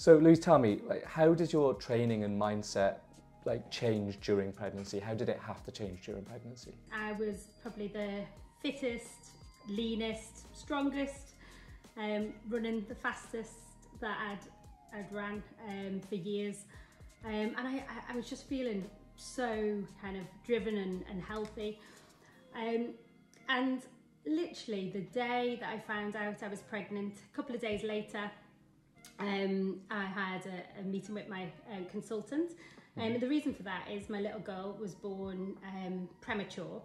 So Louise, tell me, like, how did your training and mindset like change during pregnancy? How did it have to change during pregnancy? I was probably the fittest, leanest, strongest, running the fastest that I'd ran for years, and I was just feeling so kind of driven and healthy, and literally the day that I found out I was pregnant, a couple of days later, I had a meeting with my consultant. The reason for that is my little girl was born premature,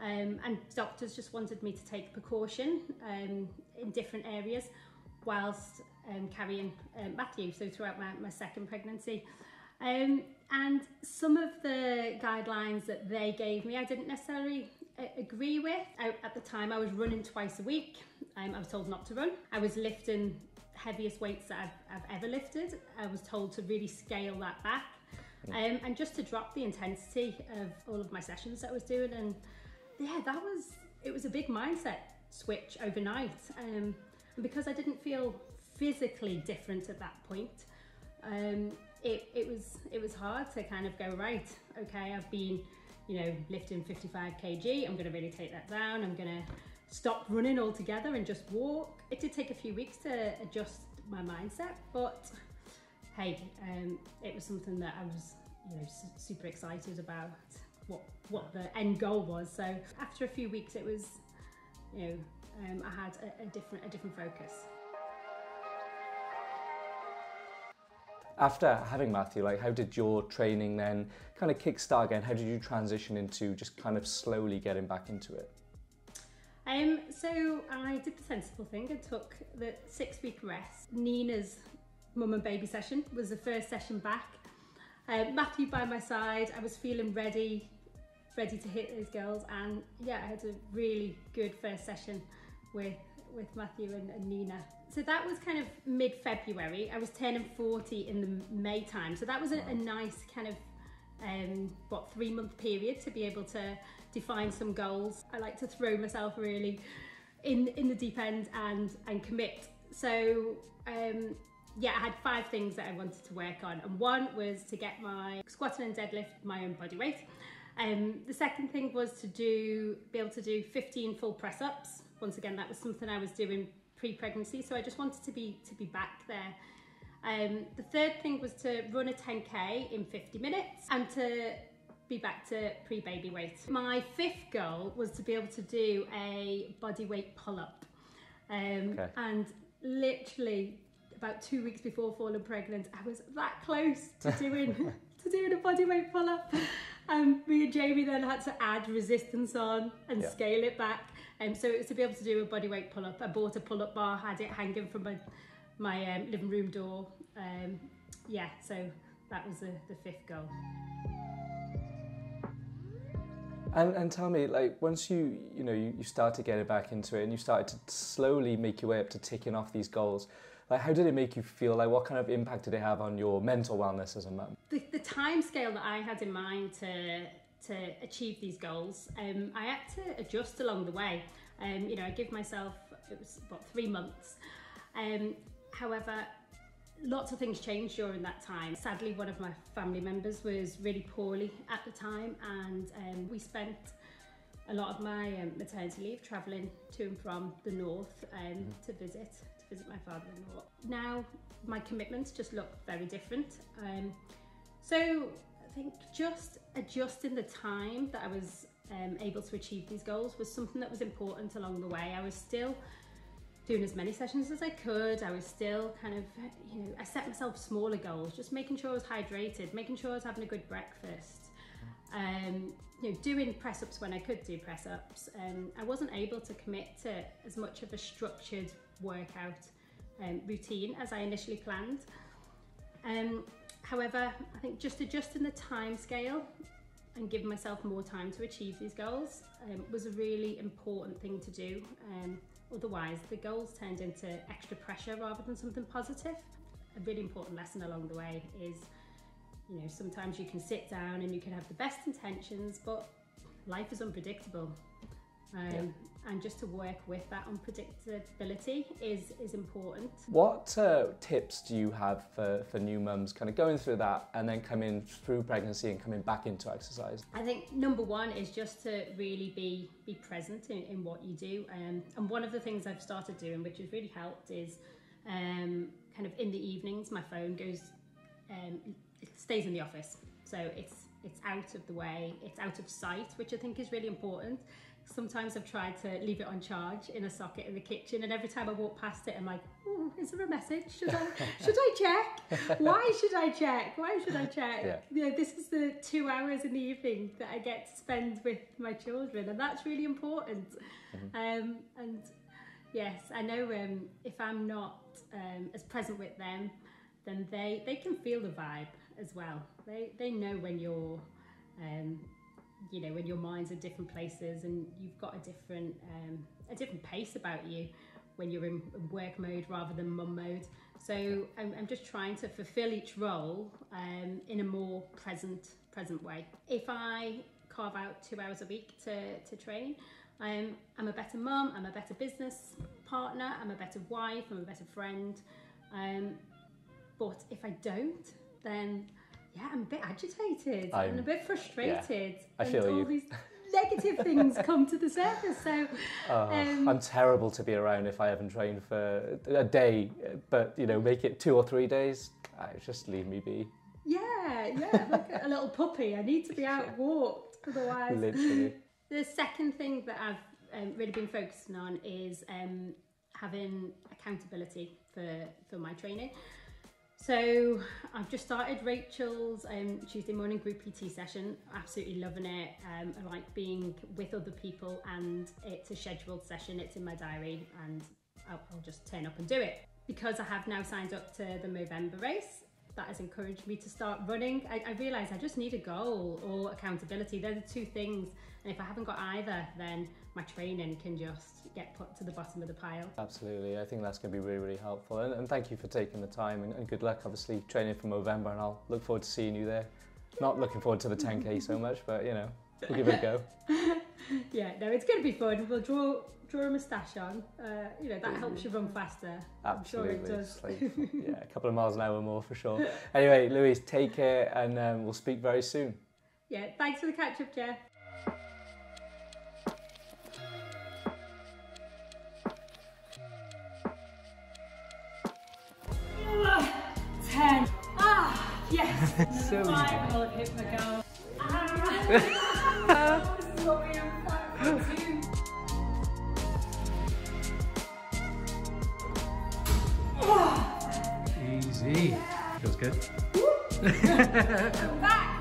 and doctors just wanted me to take precaution in different areas whilst carrying Matthew, so throughout my second pregnancy. And some of the guidelines that they gave me I didn't necessarily agree with. At the time I was running twice a week. I was told not to run. I was lifting heaviest weights that I've ever lifted. I was told to really scale that back. And just to drop the intensity of all of my sessions that I was doing. And yeah, it was a big mindset switch overnight. And because I didn't feel physically different at that point, it was hard to kind of go, right, okay, I've been, you know, lifting 55 kg, I'm gonna really take that down, I'm gonna stop running altogether and just walk. It did take a few weeks to adjust my mindset, but hey, it was something that I was, you know, super excited about what the end goal was. So after a few weeks, it was, you know, I had a different focus. After having Matthew, like, how did your training then kind of kickstart again? How did you transition into just kind of slowly getting back into it? So I did the sensible thing. I took the 6-week rest. Nina's mum and baby session was the first session back. Matthew by my side, I was feeling ready to hit those girls, and yeah, I had a really good first session with Matthew and Nina. So that was kind of mid-February. I was turning 40 in the May time, so that was a nice kind of 3-month period to be able to define some goals. I like to throw myself really in the deep end and commit. So yeah, I had 5 things that I wanted to work on, and one was to get my squatting and deadlift my own body weight. The second thing was to be able to do 15 full press-ups. Once again, that was something I was doing pre-pregnancy, so I just wanted to be back there. The third thing was to run a 10K in 50 minutes and to be back to pre-baby weight. My 5th goal was to be able to do a body weight pull-up. Okay. And literally about 2 weeks before falling pregnant, I was that close to doing a body weight pull-up. Me and Jamie then had to add resistance on and scale it back. So it was to be able to do a body weight pull-up. I bought a pull-up bar, had it hanging from my living room door. Yeah, so that was the 5th goal. And tell me, like, once you started getting back into it and you started to slowly make your way up to ticking off these goals, like, how did it make you feel? Like, what kind of impact did it have on your mental wellness as a mum? The time scale that I had in mind to achieve these goals, I had to adjust along the way. You know, I give myself, it was about 3 months. However, lots of things changed during that time. Sadly, one of my family members was really poorly at the time, and we spent a lot of my maternity leave travelling to and from the north to visit my father-in-law. Now my commitments just look very different. So I think just adjusting the time that I was able to achieve these goals was something that was important along the way. I was still doing as many sessions as I could. I was still kind of, you know, I set myself smaller goals, just making sure I was hydrated, making sure I was having a good breakfast, you know, doing press-ups when I could do press-ups. I wasn't able to commit to as much of a structured workout routine as I initially planned. However, I think just adjusting the time scale and giving myself more time to achieve these goals was a really important thing to do. Otherwise, the goals turned into extra pressure rather than something positive. A really important lesson along the way is, you know, sometimes you can sit down and you can have the best intentions, but life is unpredictable. and just to work with that unpredictability is important. What tips do you have for new mums kind of going through that and then coming through pregnancy and coming back into exercise? I think number one is just to really be present in what you do. And one of the things I've started doing, which has really helped, is kind of in the evenings, my phone goes, it stays in the office. So it's out of the way, it's out of sight, which I think is really important. Sometimes I've tried to leave it on charge in a socket in the kitchen, and every time I walk past it, I'm like, oh, is there a message? Should I check? Why should I check? Why should I check? Yeah. You know, this is the 2 hours in the evening that I get to spend with my children, and that's really important. And yes, I know if I'm not as present with them, then they can feel the vibe as well. They know when you're you know, when your mind's in different places and you've got a different pace about you when you're in work mode rather than mum mode. So I'm just trying to fulfill each role in a more present way. If I carve out 2 hours a week to train, I'm a better mum, I'm a better business partner, I'm a better wife, I'm a better friend. But if I don't, then yeah, I'm a bit agitated and a bit frustrated. Yeah, I feel and all you. these negative things come to the surface. So I'm terrible to be around if I haven't trained for a day, but you know, make it 2 or 3 days, just leave me be. Yeah, like a little puppy. I need to be out walked, otherwise. Literally. The second thing that I've really been focusing on is having accountability for my training. So I've just started Rachel's Tuesday morning group PT session. Absolutely loving it. I like being with other people, and it's a scheduled session. It's in my diary, and I'll just turn up and do it. Because I have now signed up to the Movember race, that has encouraged me to start running. I realise I just need a goal or accountability. They're the two things. And if I haven't got either, then my training can just get put to the bottom of the pile. Absolutely, I think that's going to be really, really helpful. And thank you for taking the time, and good luck, obviously, training for Movember, and I'll look forward to seeing you there. Not looking forward to the 10K so much, but you know, we'll give it a go. Yeah, no, it's going to be fun. We'll draw a moustache on. You know, that helps you run faster. Absolutely. I'm sure it does. Like, yeah, a couple of miles an hour more for sure. Anyway, Louise, take care, and we'll speak very soon. Yeah, thanks for the catch-up, Jeff. Yes. So I'll hit my goal. Sorry, I'm 5.2. Easy. Feels good. I'm back.